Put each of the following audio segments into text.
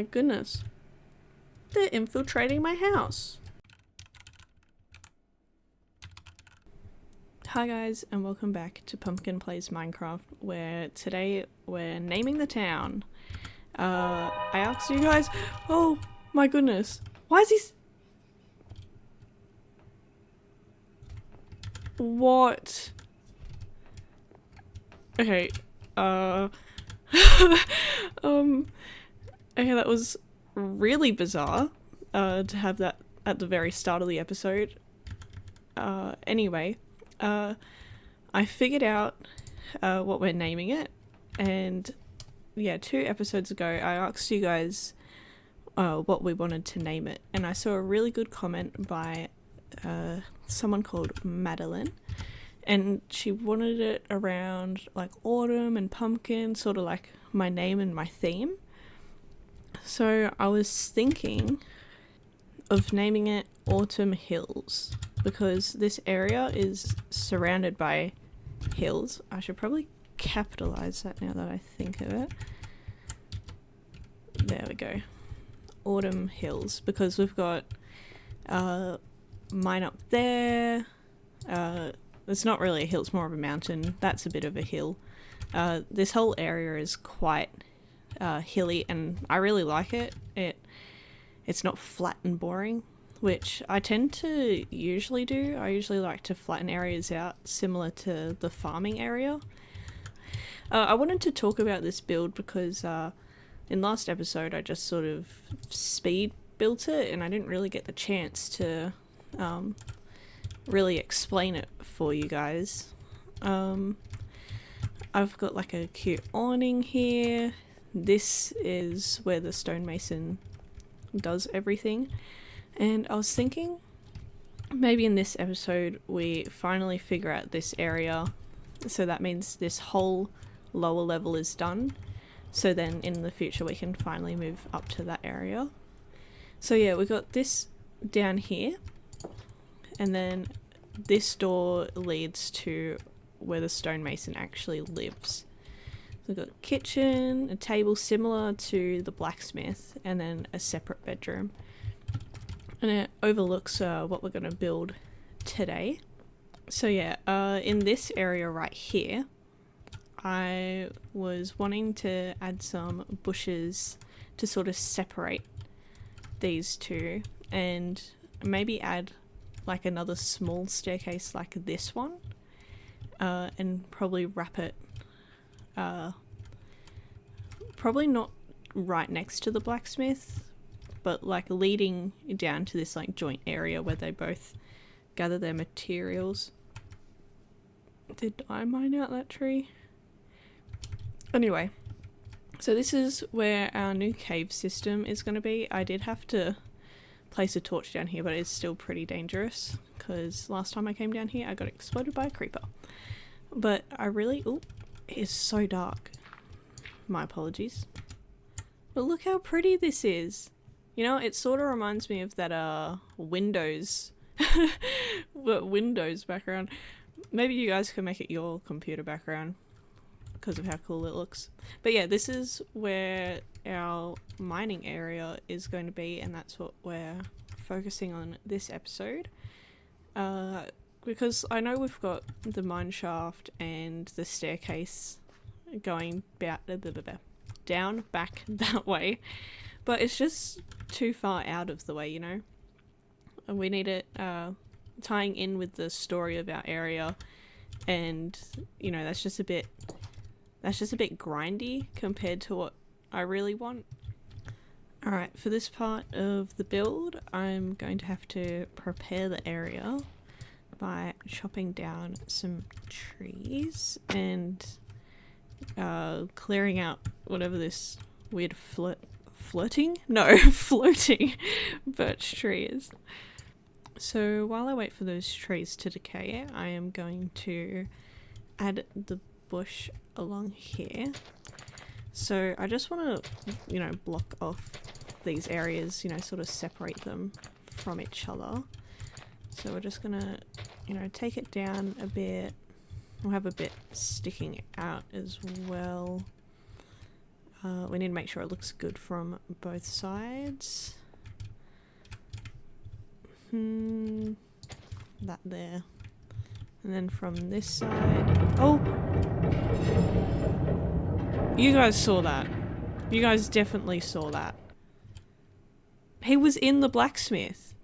my goodness. They're infiltrating my house. Hi guys, and welcome back to Pumpkin Plays Minecraft, where today we're naming the town. I asked you guys, oh my goodness, why is he what? Okay, okay, that was really bizarre, to have that at the very start of the episode. Anyway, I figured out, what we're naming it, and yeah, 2 episodes ago I asked you guys, what we wanted to name it, and I saw a really good comment by, someone called Madeline, and she wanted it around like autumn and pumpkin, sort of like my name and my theme. So I was thinking of naming it Autumn Hills, because this area is surrounded by hills. I should probably capitalize that now that I think of it. There we go. Autumn Hills, because we've got mine up there. It's not really a hill, it's more of a mountain. That's a bit of a hill. This whole area is quite hilly, and I really like it. It's not flat and boring, which I tend to usually do. I usually like to flatten areas out, similar to the farming area. I wanted to talk about this build because in last episode I just sort of speed built it, and I didn't really get the chance to really explain it for you guys. I've got like a cute awning here. This is where the stonemason does everything, and I was thinking maybe in this episode we finally figure out this area, so that means this whole lower level is done, so then in the future we can finally move up to that area. So yeah, we got this down here, and then this door leads to where the stonemason actually lives. So we've got a kitchen, a table similar to the blacksmith, and then a separate bedroom. And it overlooks what we're going to build today. So yeah, in this area right here, I was wanting to add some bushes to sort of separate these two, and maybe add like another small staircase like this one, and probably wrap it probably not right next to the blacksmith, but like leading down to this like joint area where they both gather their materials. Did I mine out that tree? Anyway, so this is where our new cave system is going to be. I did have to place a torch down here, but it's still pretty dangerous because last time I came down here I got exploded by a creeper. But I really... oh, it is so dark. My apologies. But look how pretty this is. You know, it sort of reminds me of that Windows Windows background. Maybe you guys can make it your computer background because of how cool it looks. But yeah, this is where our mining area is going to be, and that's what we're focusing on this episode. Because I know we've got the mine shaft and the staircase going down back that way, but it's just too far out of the way, you know, and we need it tying in with the story of our area, and you know, that's just a bit grindy compared to what I really want. Alright, for this part of the build I'm going to have to prepare the area by chopping down some trees and clearing out whatever this weird floating birch tree is. So while I wait for those trees to decay, I am going to add the bush along here. So I just want to, you know, block off these areas, you know, sort of separate them from each other. So we're just gonna, you know, take it down a bit. We'll have a bit sticking out as well. We need to make sure it looks good from both sides. That there. And then from this side. Oh! You guys saw that. You guys definitely saw that. He was in the blacksmith.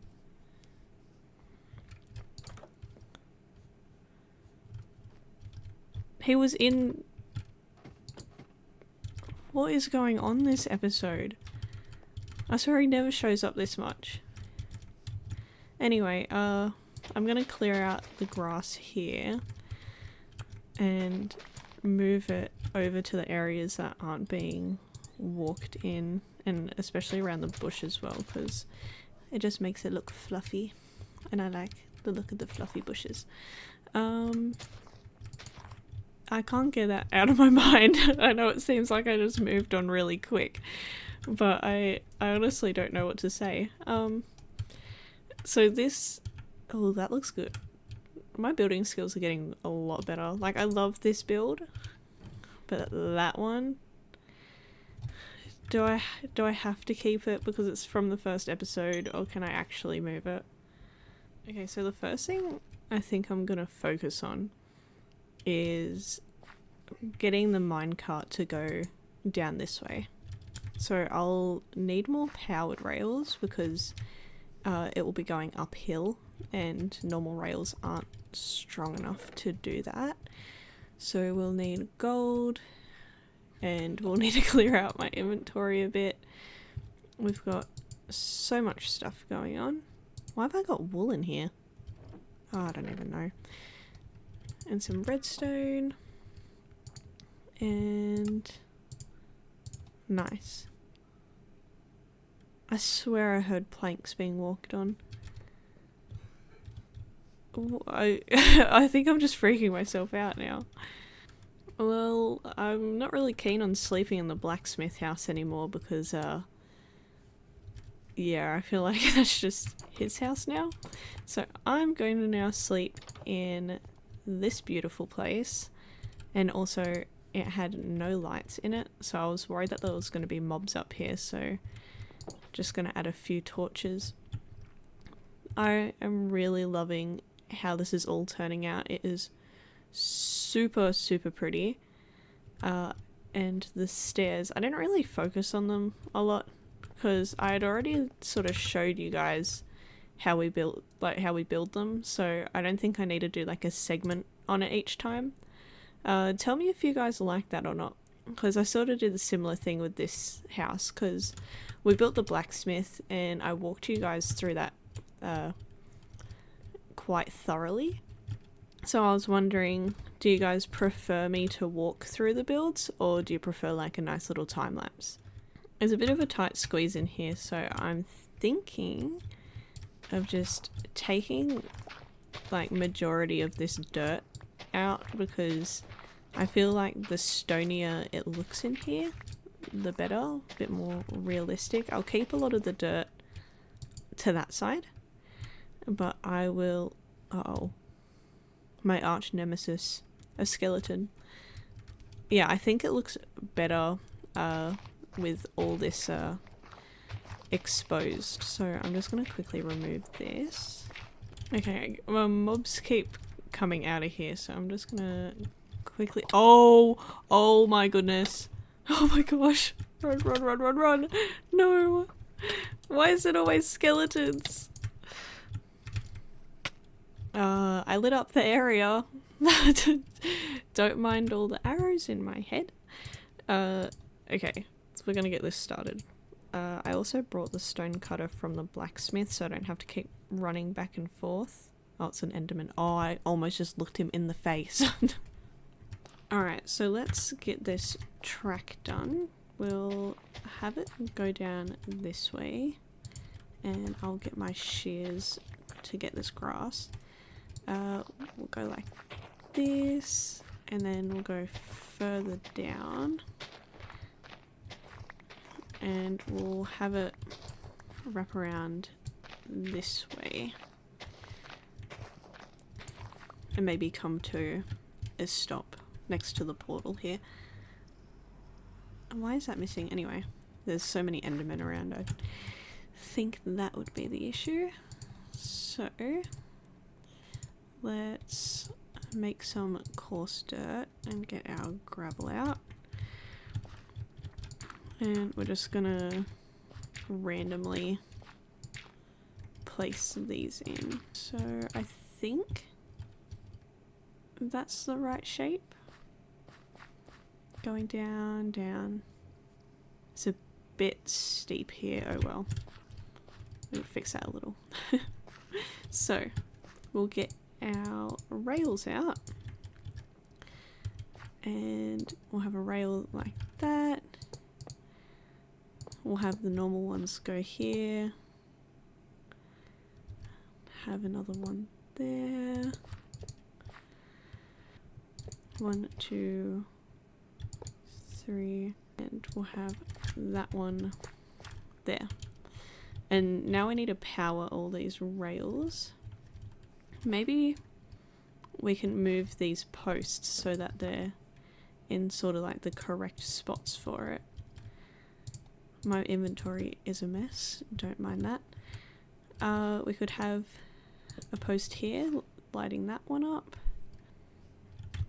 He was in... What is going on this episode? I swear he never shows up this much. Anyway, I'm gonna clear out the grass here and move it over to the areas that aren't being walked in, and especially around the bush as well, because it just makes it look fluffy and I like the look of the fluffy bushes. I can't get that out of my mind. I know it seems like I just moved on really quick, but I honestly don't know what to say. So this... Oh, that looks good. My building skills are getting a lot better. Like, I love this build, but that one... Do I have to keep it because it's from the first episode, or can I actually move it? Okay, so the first thing I think I'm gonna focus on is getting the minecart to go down this way. So I'll need more powered rails because it will be going uphill and normal rails aren't strong enough to do that. So we'll need gold and we'll need to clear out my inventory a bit. We've got so much stuff going on. Why have I got wool in here? Oh, I don't even know. And some redstone. And... nice. I swear I heard planks being walked on. I think I'm just freaking myself out now. Well, I'm not really keen on sleeping in the blacksmith house anymore because, yeah, I feel like that's just his house now. So I'm going to now sleep in this beautiful place, and also it had no lights in it, so I was worried that there was going to be mobs up here, so just going to add a few torches. I am really loving how this is all turning out. It is super pretty, and the stairs, I didn't really focus on them a lot because I had already sort of showed you guys how we build them, so I don't think I need to do like a segment on it each time. Tell me if you guys like that or not, because I sort of did a similar thing with this house because we built the blacksmith and I walked you guys through that quite thoroughly. So I was wondering, do you guys prefer me to walk through the builds or do you prefer like a nice little time lapse? There's a bit of a tight squeeze in here, so I'm thinking of just taking like majority of this dirt out because I feel like the stonier it looks in here, the better, a bit more realistic. I'll keep a lot of the dirt to that side, but I will... Uh-oh. My arch nemesis, a skeleton. Yeah, I think it looks better with all this exposed. So I'm just going to quickly remove this. Okay, mobs keep coming out of here, so I'm just going to quickly... Oh my goodness. Oh my gosh. Run. No. Why is it always skeletons? I lit up the area. Don't mind all the arrows in my head. Okay, so we're gonna get this started. I also brought the stone cutter from the blacksmith so I don't have to keep running back and forth. Oh, it's an enderman. Oh, I almost just looked him in the face. Alright, so let's get this track done. We'll have it go down this way and I'll get my shears to get this grass. We'll go like this and then we'll go further down and we'll have it wrap around this way and maybe come to a stop next to the portal here. Why is that missing? Anyway, there's so many Endermen around. I think that would be the issue. So let's make some coarse dirt and get our gravel out. And we're just gonna randomly place these in. So I think that's the right shape. Going down, down. It's a bit steep here. Oh well. We'll fix that a little. So we'll get our rails out. And we'll have a rail like that. We'll have the normal ones go here. Have another one there. 1, 2, 3, and we'll have that one there. And now we need to power all these rails. Maybe we can move these posts so that they're in sort of like the correct spots for it. My inventory is a mess, don't mind that. We could have a post here, lighting that one up.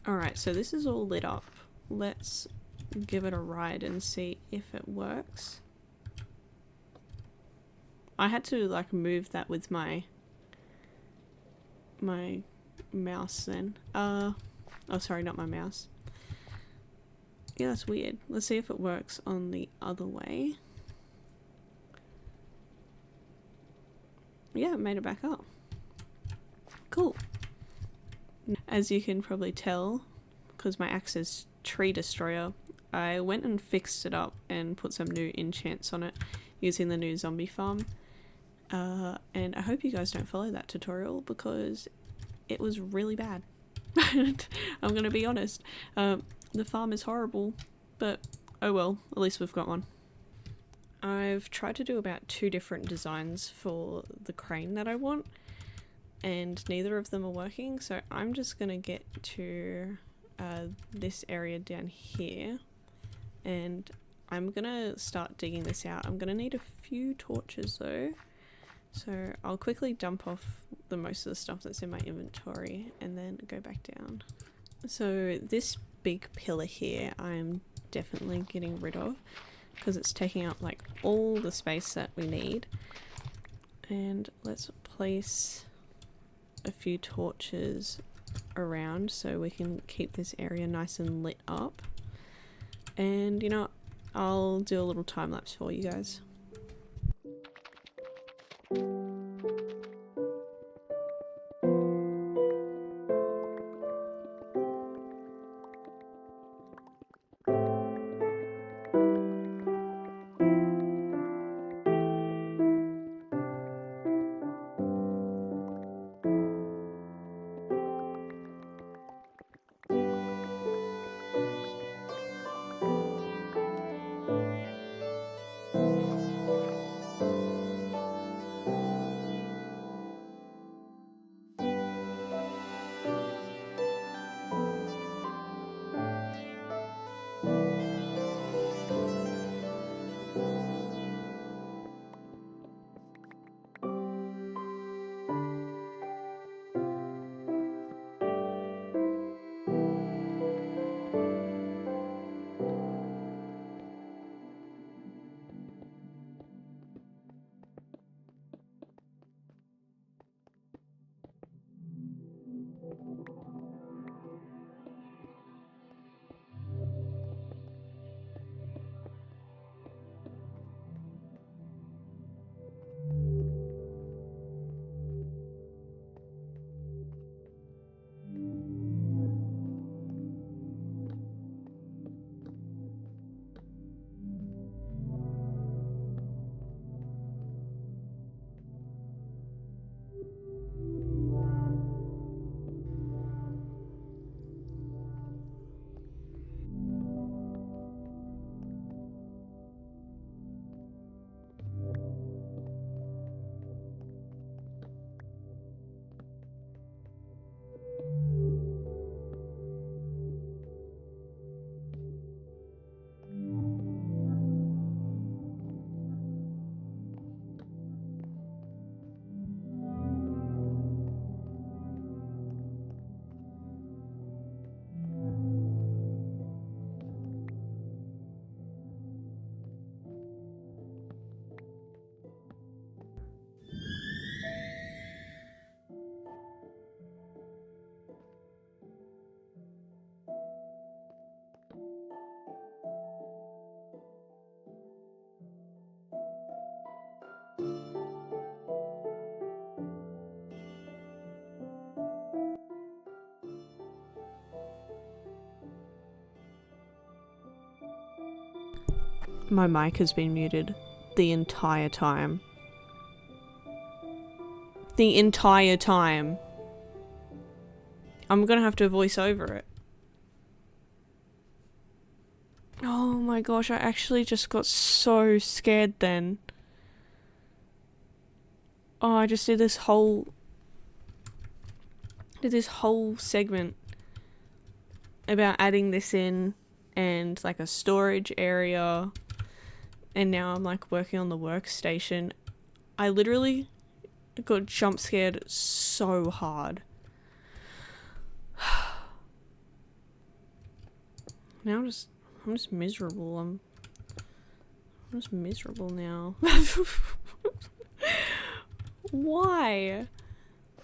Alright, so this is all lit up. Let's give it a ride and see if it works. I had to like move that with my mouse then. Oh sorry, not my mouse. Yeah, that's weird. Let's see if it works on the other way. Yeah, it made it back up. Cool. As you can probably tell, because my axe is Tree Destroyer, I went and fixed it up and put some new enchants on it using the new zombie farm. And I hope you guys don't follow that tutorial because it was really bad. I'm gonna be honest. The farm is horrible, but oh well, at least we've got one. I've tried to do about 2 different designs for the crane that I want, and neither of them are working, so I'm just gonna get to this area down here, and I'm gonna start digging this out. I'm gonna need a few torches though, so I'll quickly dump off the most of the stuff that's in my inventory and then go back down. So this big pillar here I'm definitely getting rid of because it's taking up like all the space that we need. And let's place a few torches around so we can keep this area nice and lit up. And you know, I'll do a little time lapse for you guys. My mic has been muted the entire time. The entire time. I'm gonna have to voice over it. Oh my gosh, I actually just got so scared then. Oh, I just did this whole segment about adding this in and like a storage area, and now I'm like working on the workstation. I literally got jump scared so hard. Now I'm just miserable. I'm just miserable now. Why?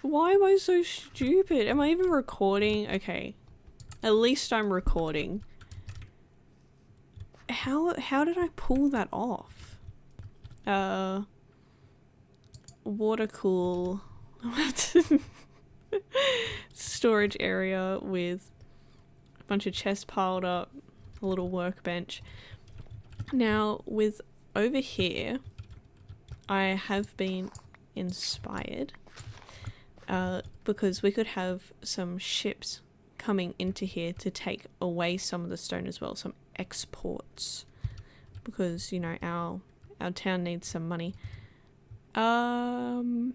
Why am I so stupid? Am I even recording? Okay. At least I'm recording. How did I pull that off? Water cool. Storage area with a bunch of chests piled up, a little workbench. Now with over here, I have been inspired because we could have some ships coming into here to take away some of the stone as well, some exports, because you know our town needs some money. I'm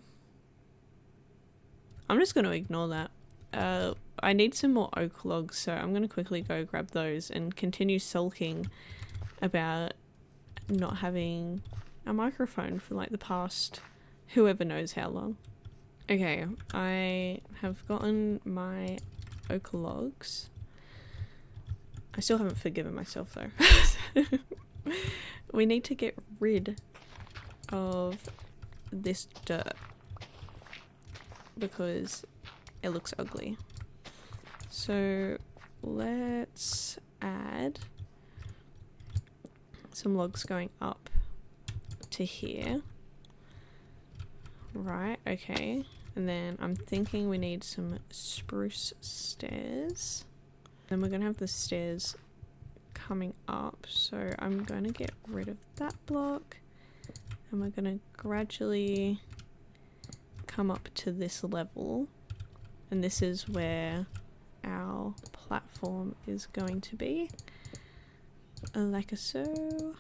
just going to ignore that. I need some more oak logs, so I'm going to quickly go grab those and continue sulking about not having a microphone for like the past whoever knows how long. Okay, I have gotten my oak logs. I still haven't forgiven myself though. We need to get rid of this dirt because it looks ugly. So let's add some logs going up to here. Right, okay. And then I'm thinking we need some spruce stairs. Then we're gonna have the stairs coming up. So I'm gonna get rid of that block. And we're gonna gradually come up to this level. And this is where our platform is going to be. Like so.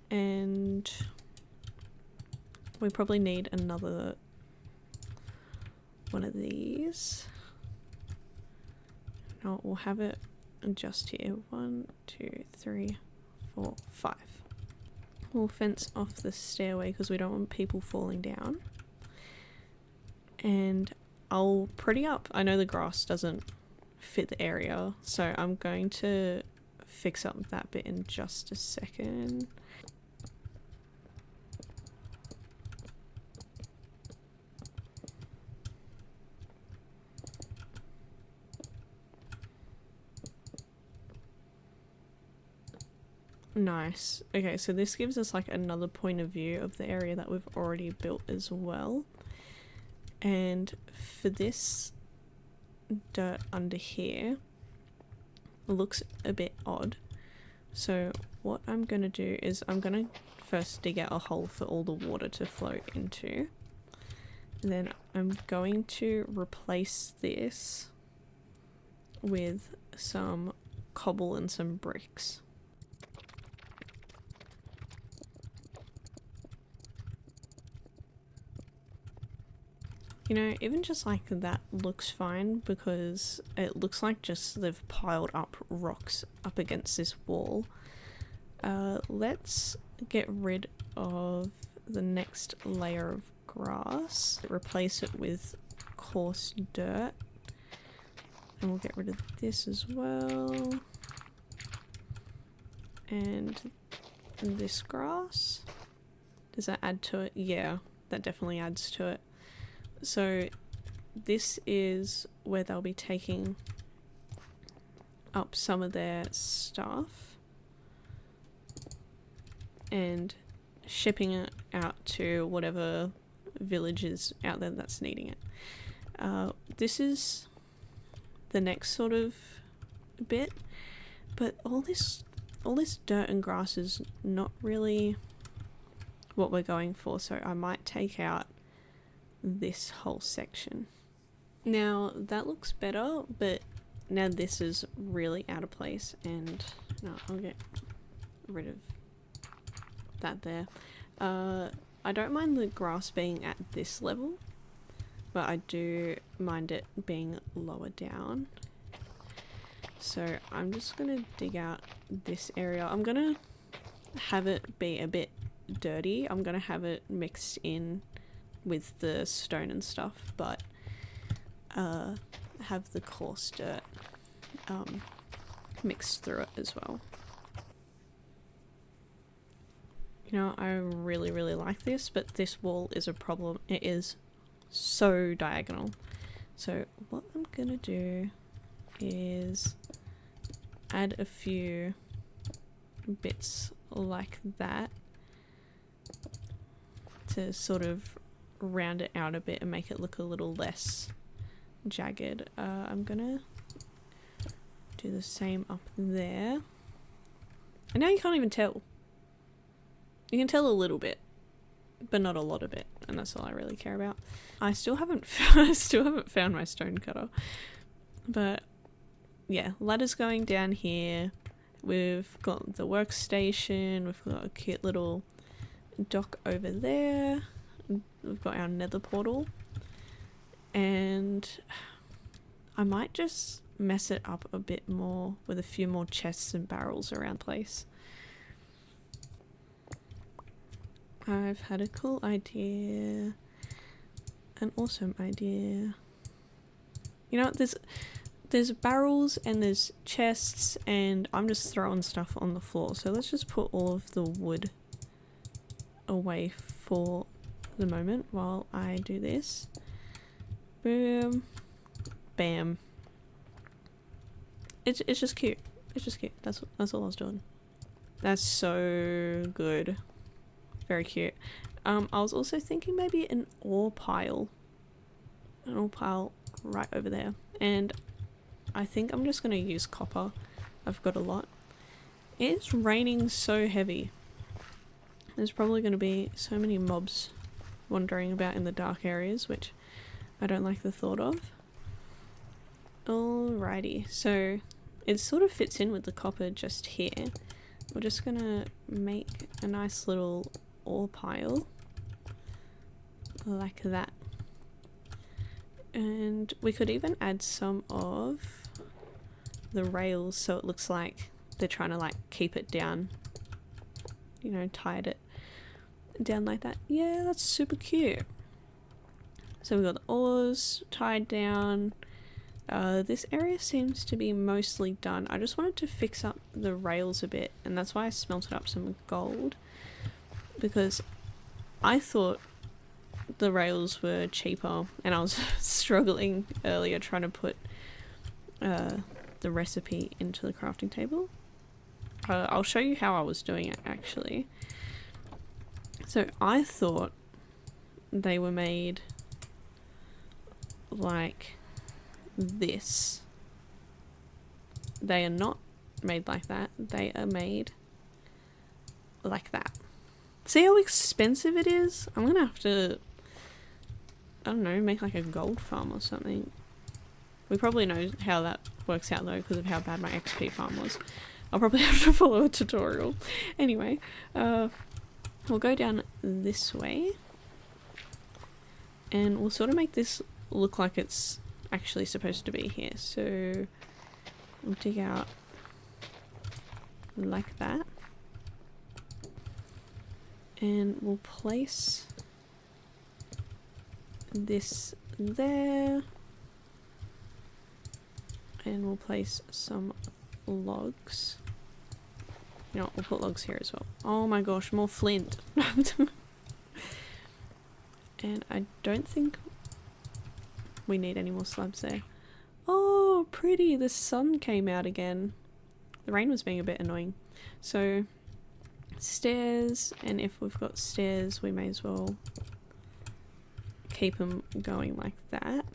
And we probably need another one of these. No, we'll have it just here. 1, 2, 3, 4, 5. We'll fence off the stairway because we don't want people falling down. And I'll pretty up. I know the grass doesn't fit the area, so I'm going to fix up that bit in just a second. Nice. Okay, so this gives us like another point of view of the area that we've already built as well. And for this dirt under here, it looks a bit odd. So what I'm going to do is I'm going to first dig out a hole for all the water to flow into. And then I'm going to replace this with some cobble and some bricks. You know, even just like that looks fine because it looks like just they've piled up rocks up against this wall. Let's get rid of the next layer of grass, replace it with coarse dirt, and we'll get rid of this as well. And this grass, does that add to it? Yeah, that definitely adds to it. So this is where they'll be taking up some of their stuff and shipping it out to whatever village is out there that's needing it. This is the next sort of bit, but all this all this dirt and grass is not really what we're going for, so I might take out this whole section. Now that looks better, but now this is really out of place, and no, I'll get rid of that there. I don't mind the grass being at this level, but I do mind it being lower down. So I'm just gonna dig out this area. I'm gonna have it be a bit dirty. I'm gonna have it mixed in with the stone and stuff, but have the coarse dirt mixed through it as well. You know, I really like this, but this wall is a problem. It is so diagonal. So what I'm gonna do is add a few bits like that to sort of round it out a bit and make it look a little less jagged. I'm gonna do the same up there. And now you can't even tell. You can tell a little bit, but not a lot of it, and that's all I really care about. I still haven't found my stone cutter. But yeah, ladder's going down here. We've got the workstation, we've got a cute little dock over there. We've got our nether portal. And I might just mess it up a bit more with a few more chests and barrels around the place. I've had a cool idea. An awesome idea. You know, there's barrels and there's chests, and I'm just throwing stuff on the floor. So let's just put all of the wood away for the moment while I do this. Boom. Bam. It's just cute. It's just cute. That's all I was doing. That's so good. Very cute. I was also thinking maybe an ore pile. An ore pile right over there. And I think I'm just going to use copper. I've got a lot. It's raining so heavy. There's probably going to be so many mobs wandering about in the dark areas, which I don't like the thought of. Alrighty, so it sort of fits in with the copper just here. We're just going to make a nice little ore pile like that. And we could even add some of the rails so it looks like they're trying to like keep it down, you know, tied it down like that. Yeah, that's super cute. So we've got the oars tied down. This area seems to be mostly done. I just wanted to fix up the rails a bit, and that's why I smelted up some gold, because I thought the rails were cheaper, and I was struggling earlier trying to put the recipe into the crafting table. I'll show you how I was doing it actually. So I thought they were made like this. They are not made like that. They are made like that. See how expensive it is? I'm gonna have to, I don't know, make like a gold farm or something. We probably know how that works out though because of how bad my XP farm was. I'll probably have to follow a tutorial. Anyway, we'll go down this way and we'll sort of make this look like it's actually supposed to be here. So we'll dig out like that. And we'll place this there. And we'll place some logs. You know what, we'll put logs here as well. Oh my gosh, more flint. And I don't think we need any more slabs there. Oh, pretty. The sun came out again. The rain was being a bit annoying. So stairs, and if we've got stairs we may as well keep them going like that.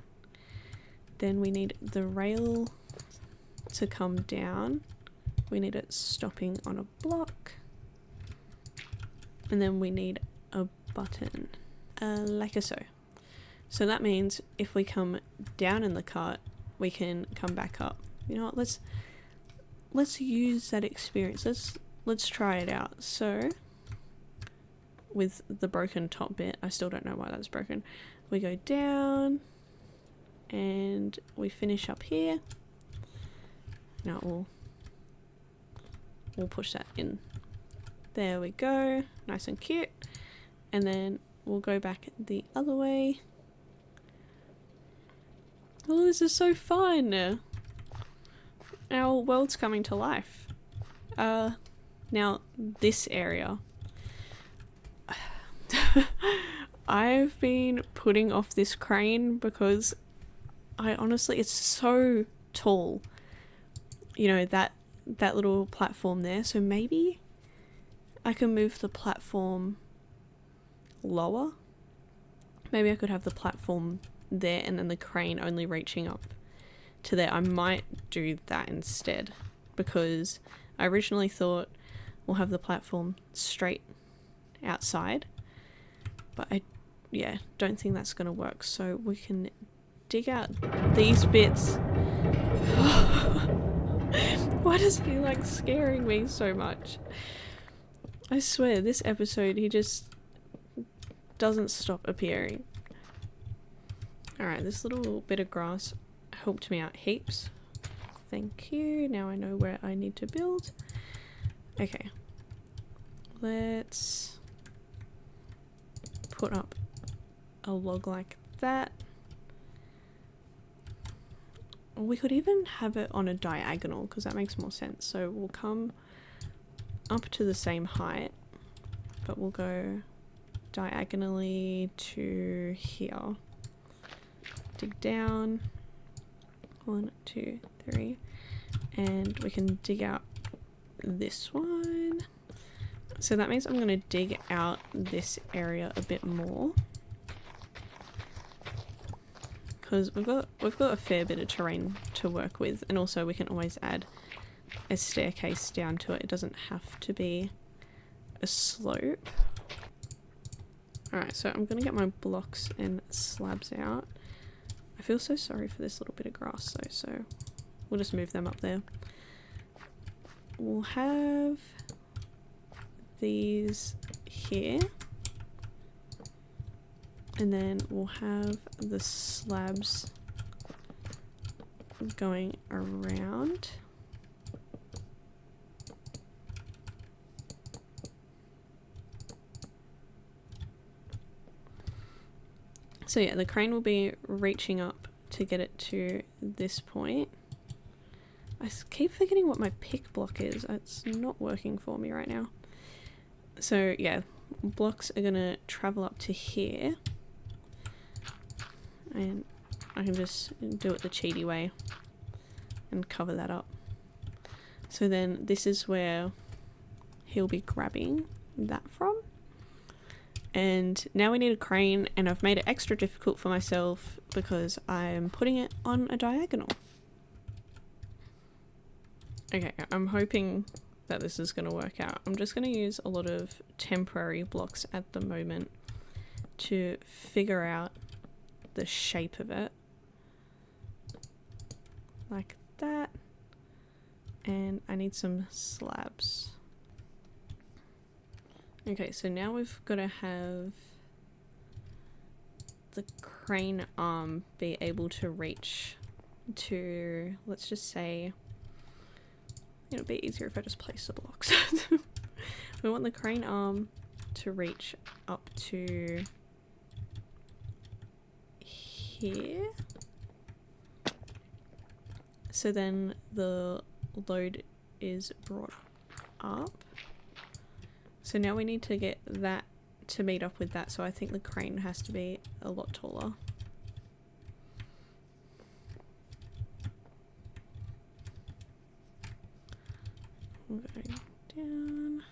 Then we need the rail to come down we need it stopping on a block. And then we need a button, like so. So that means if we come down in the cart, we can come back up. You know what, let's use that experience. Let's try it out. So with the broken top bit, I still don't know why that's broken. We go down and we finish up here. Now we'll push that in. There we go, nice and cute. And then we'll go back the other way. Oh, this is so fun. Our world's coming to life. Now this area. I've been putting off this crane because it's so tall. You know, that little platform there. So maybe I can move the platform lower. Maybe I could have the platform there and then the crane only reaching up to there. I might do that instead because I originally thought we'll have the platform straight outside, but I don't think that's gonna work. So we can dig out these bits. Why does he like scaring me so much? I swear this episode he just doesn't stop appearing. Alright, this little bit of grass helped me out heaps. Thank you. Now I know where I need to build. Okay. Let's put up a log like that. We could even have it on a diagonal because that makes more sense. So we'll come up to the same height, but we'll go diagonally to here. Dig down. 1, 2, 3. And we can dig out this one. So that means I'm going to dig out this area a bit more. Because we've got a fair bit of terrain to work with, and also we can always add a staircase down to it. It doesn't have to be a slope. Alright, so I'm gonna get my blocks and slabs out. I feel so sorry for this little bit of grass though, so we'll just move them up there. We'll have these here. And then we'll have the slabs going around. So yeah, the crane will be reaching up to get it to this point. I keep forgetting what my pick block is. It's not working for me right now. So yeah, blocks are gonna travel up to here. And I can just do it the cheaty way and cover that up. So then this is where he'll be grabbing that from. And now we need a crane, and I've made it extra difficult for myself because I'm putting it on a diagonal. Okay, I'm hoping that this is going to work out. I'm just going to use a lot of temporary blocks at the moment to figure out the shape of it, like that. And I need some slabs. Okay, so now we've got to have the crane arm be able to reach to, let's just say, it'll be easier if I just place the blocks. We want the crane arm to reach up to here. So then the load is brought up. So now we need to get that to meet up with that. So I think the crane has to be a lot taller. Going down.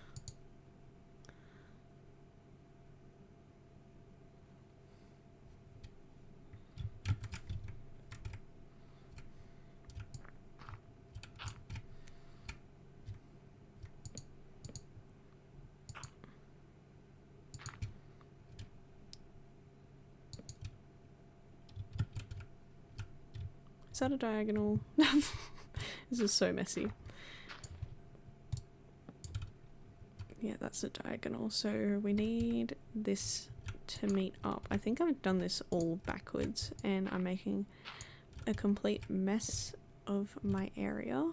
Is that a diagonal? This is so messy. Yeah, that's a diagonal. So we need this to meet up. I think I've done this all backwards and I'm making a complete mess of my area.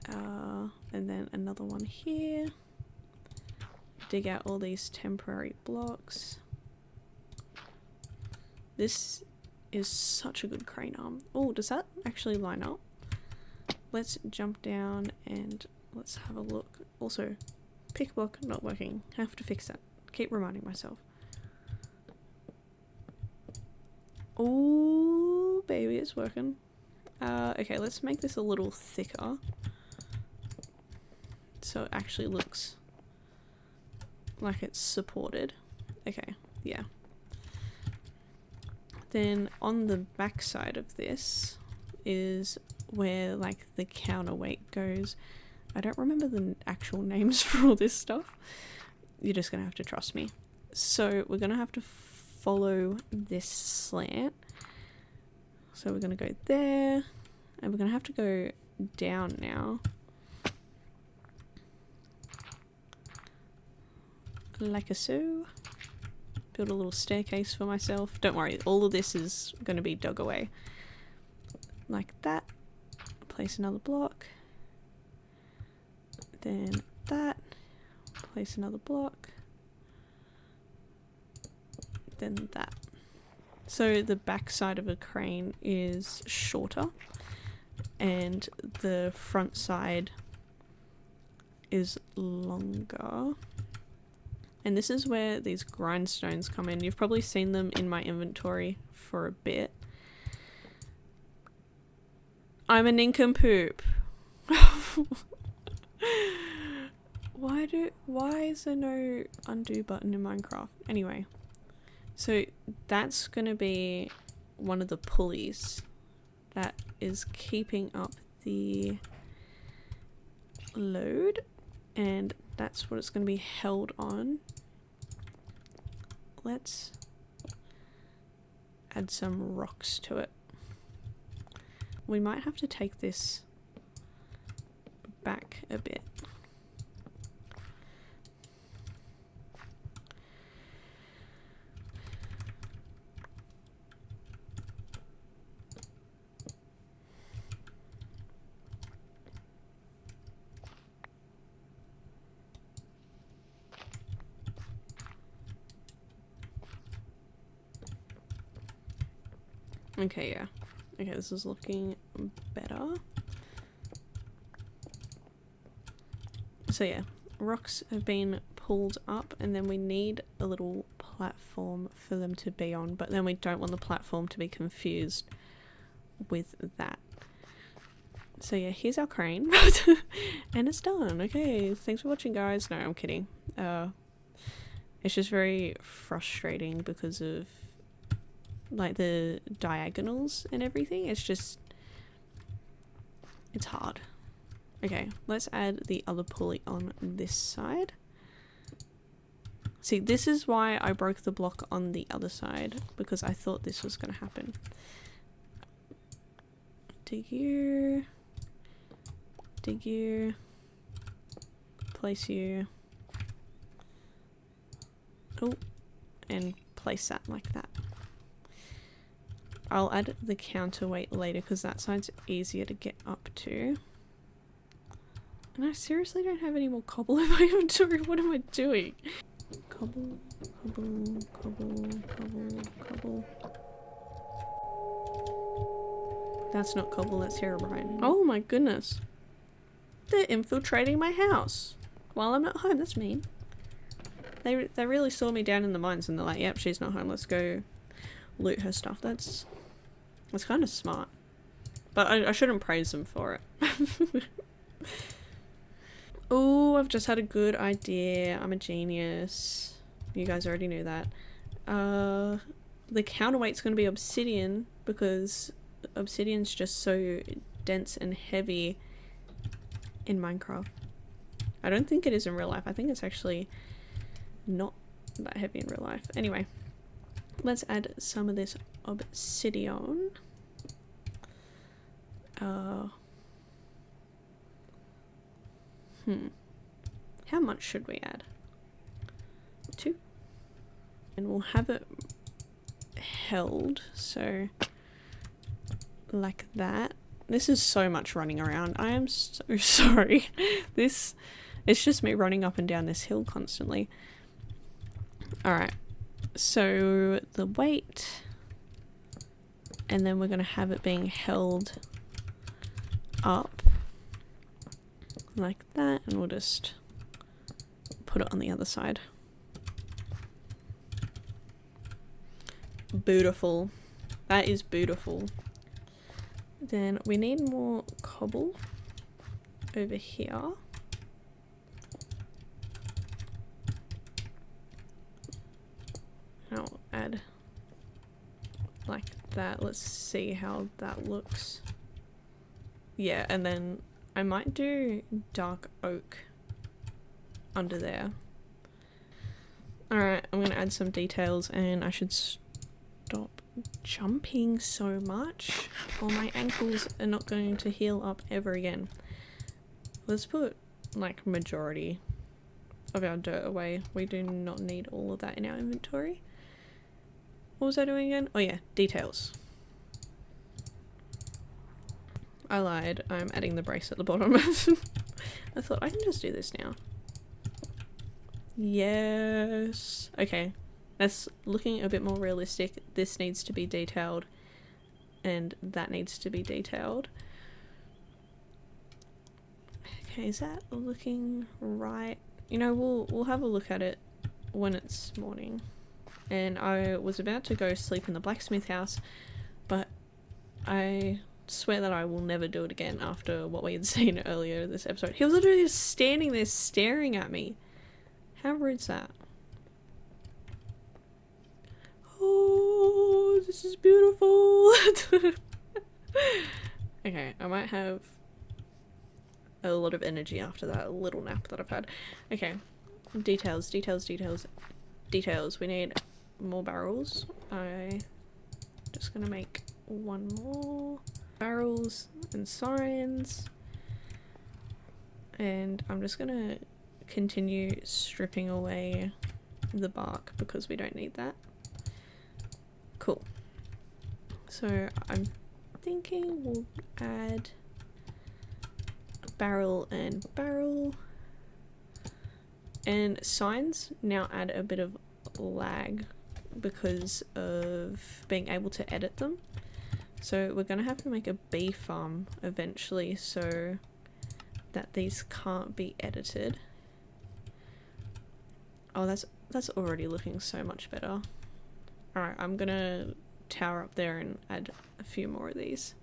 And then another one here. Dig out all these temporary blocks. This is such a good crane arm. Oh, does that actually line up? Let's jump down and let's have a look. Also, pick block not working. Have to fix that. Keep reminding myself. Oh, baby, it's working. Okay, let's make this a little thicker. So it actually looks like it's supported. Okay, yeah. Then on the back side of this is where like the counterweight goes. I don't remember the actual names for all this stuff. You're just gonna have to trust me. So we're gonna have to follow this slant. So we're gonna go there and we're gonna have to go down now. Like so. Build a little staircase for myself. Don't worry, all of this is going to be dug away. Like that. Place another block. Then that. Place another block. Then that. So the back side of a crane is shorter and the front side is longer. And this is where these grindstones come in. You've probably seen them in my inventory for a bit. I'm a nincompoop. Why is there no undo button in Minecraft? Anyway, so that's gonna be one of the pulleys that is keeping up the load, and that's what it's going to be held on. Let's add some rocks to it. We might have to take this back a bit. Okay, yeah. Okay, this is looking better. So yeah, rocks have been pulled up and then we need a little platform for them to be on, but then we don't want the platform to be confused with that. So yeah, here's our crane. And it's done. Okay, thanks for watching, guys. No, I'm kidding. It's just very frustrating because of like the diagonals and everything. It's hard. Okay, let's add the other pulley on this side. See, this is why I broke the block on the other side, because I thought this was going to happen. Dig you, place you, oh, and place that like that. I'll add the counterweight later because that side's easier to get up to. And I seriously don't have any more cobble in my inventory. What am I doing? Cobble, cobble, cobble, cobble, cobble. That's not cobble, that's Herobrine. Oh my goodness. They're infiltrating my house while I'm not home. That's mean. They really saw me down in the mines and they're like, yep, she's not home. Let's go loot her stuff. That's kind of smart. But I shouldn't praise them for it. Oh, I've just had a good idea. I'm a genius. You guys already knew that. The counterweight's going to be obsidian because obsidian's just so dense and heavy in Minecraft. I don't think it is in real life. I think it's actually not that heavy in real life. Anyway, let's add some of this obsidian. How much should we add? 2. And we'll have it held, so like that. This is so much running around. I am so sorry. It's just me running up and down this hill constantly. Alright, so the weight, and then we're going to have it being held up like that, and we'll just put it on the other side. Beautiful. That is beautiful. Then we need more cobble over here. I'll add like that. Let's see how that looks. Yeah, and then I might do dark oak under there. Alright, I'm gonna add some details, and I should stop jumping so much, or my ankles are not going to heal up ever again. Let's put like majority of our dirt away. We do not need all of that in our inventory. What was I doing again? Oh yeah, details. I lied. I'm adding the brace at the bottom. I thought I can just do this now. Yes. Okay. That's looking a bit more realistic. This needs to be detailed, and that needs to be detailed. Okay, is that looking right? You know, we'll have a look at it when it's morning. And I was about to go sleep in the blacksmith house, but I swear that I will never do it again after what we had seen earlier this episode. He was literally just standing there staring at me. How rude's that? Oh, this is beautiful. Okay, I might have a lot of energy after that little nap that I've had. Okay, details, details, details, details. We need more barrels. I'm just gonna make one more. Barrels and signs. And I'm just gonna continue stripping away the bark because we don't need that. Cool. So I'm thinking we'll add barrel and barrel. And signs now add a bit of lag because of being able to edit them. So we're gonna have to make a bee farm eventually so that these can't be edited. Oh, that's already looking so much better. Alright, I'm gonna tower up there and add a few more of these.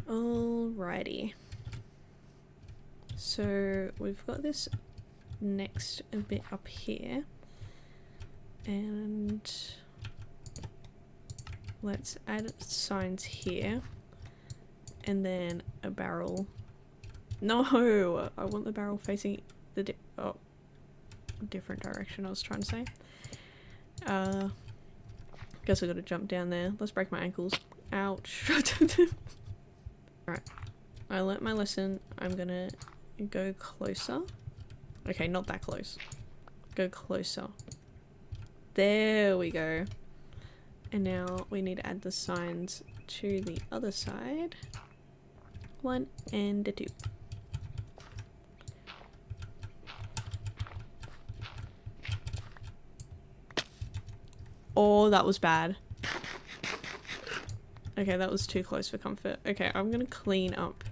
Alrighty. So we've got this next a bit up here, and let's add signs here, and then a barrel. No, I want the barrel facing the different direction. I was trying to say. Guess I gotta jump down there. Let's break my ankles. Ouch. Alright, I learnt my lesson. I'm gonna go closer. Okay, not that close. Go closer. There we go. And now we need to add the signs to the other side. 1 and a 2. Oh, that was bad. Okay, that was too close for comfort. Okay, I'm gonna clean up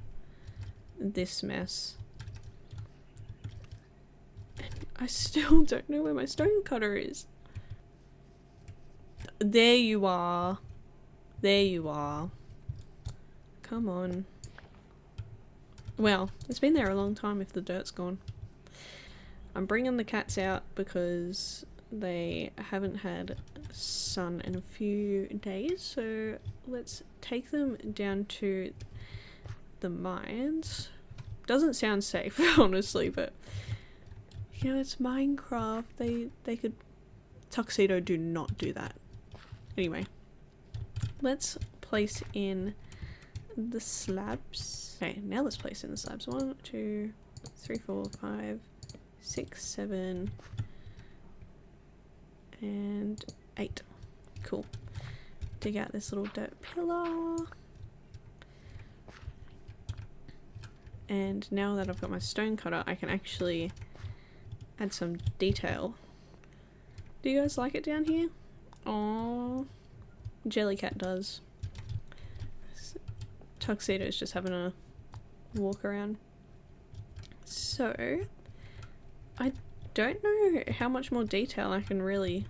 this mess. And I still don't know where my stone cutter is. There you are. There you are. Come on. Well, it's been there a long time if the dirt's gone. I'm bringing the cats out because they haven't had sun in a few days, so let's take them down to the mines. Doesn't sound safe, honestly, but you know, it's Minecraft. They could... Tuxedo, do not do that. Anyway, let's place in the slabs. Okay, now let's place in the slabs. 1, 2, 3, 4, 5, 6, 7, and 8. Cool. Dig out this little dirt pillar. And now that I've got my stone cutter, I can actually add some detail. Do you guys like it down here? Aww. Jellycat does. Tuxedo's just having a walk around. So, I don't know how much more detail I can really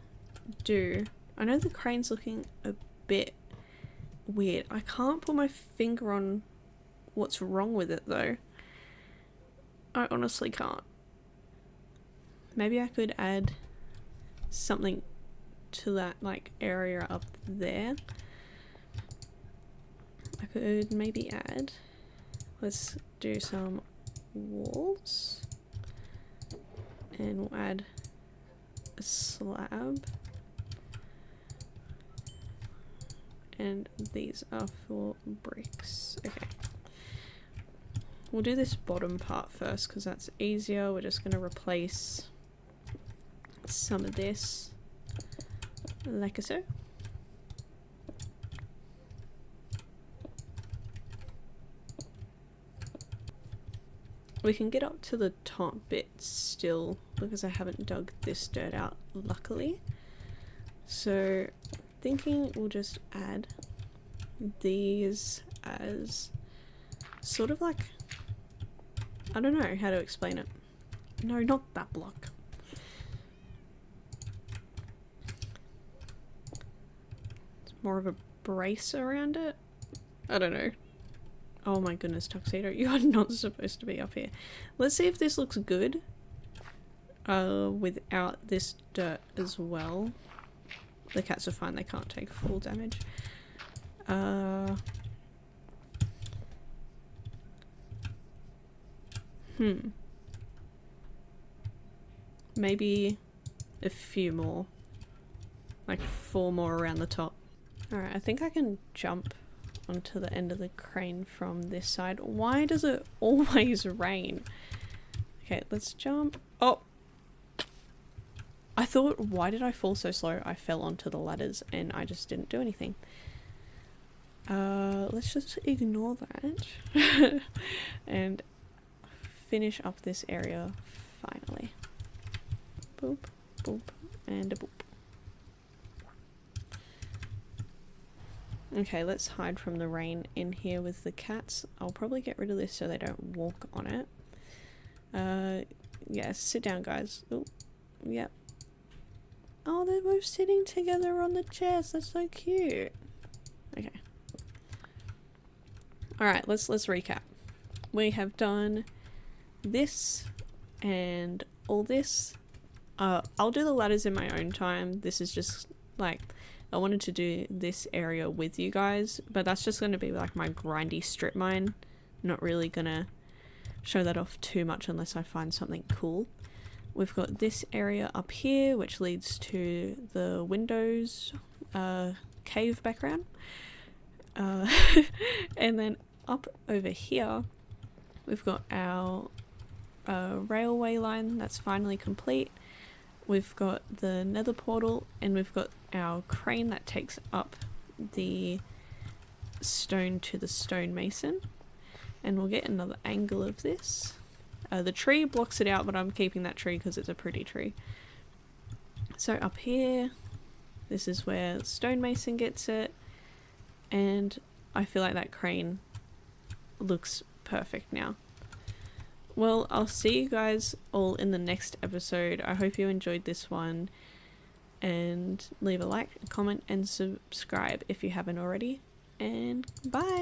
do. I know the crane's looking a bit weird. I can't put my finger on what's wrong with it though. I honestly can't. Maybe I could add something to that like area up there. I could maybe add, let's do some walls, and we'll add a slab, and these are for bricks. Okay, we'll do this bottom part first because that's easier. We're just going to replace some of this like so. We can get up to the top bit still because I haven't dug this dirt out, luckily. So thinking we'll just add these as sort of like, I don't know how to explain it. No, not that block. It's more of a brace around it. I don't know. Oh my goodness, Tuxedo, you are not supposed to be up here. Let's see if this looks good without this dirt as well. The cats are fine, they can't take full damage. Maybe a few more. Like 4 more around the top. Alright, I think I can jump onto the end of the crane from this side. Why does it always rain? Okay, let's jump. Oh! I thought, why did I fall so slow? I fell onto the ladders and I just didn't do anything. Let's just ignore that and finish up this area finally. Boop, boop, and a boop. Okay, let's hide from the rain in here with the cats. I'll probably get rid of this so they don't walk on it. Yeah, sit down, guys. Oh, yep. Oh, they're both sitting together on the chairs. That's so cute. Okay. Alright, let's recap. We have done this and all this. I'll do the ladders in my own time. This is just like, I wanted to do this area with you guys, but that's just going to be like my grindy strip mine. Not really gonna show that off too much unless I find something cool. We've got this area up here which leads to the windows cave background. And then up over here we've got our railway line that's finally complete. We've got the nether portal and we've got our crane that takes up the stone to the stonemason. And we'll get another angle of this. The tree blocks it out, but I'm keeping that tree because it's a pretty tree. So up here This is where stonemason gets it, and I feel like that crane looks perfect now. Well, I'll see you guys all in the next episode. I hope you enjoyed this one, and leave a like, comment, and subscribe if you haven't already. And bye!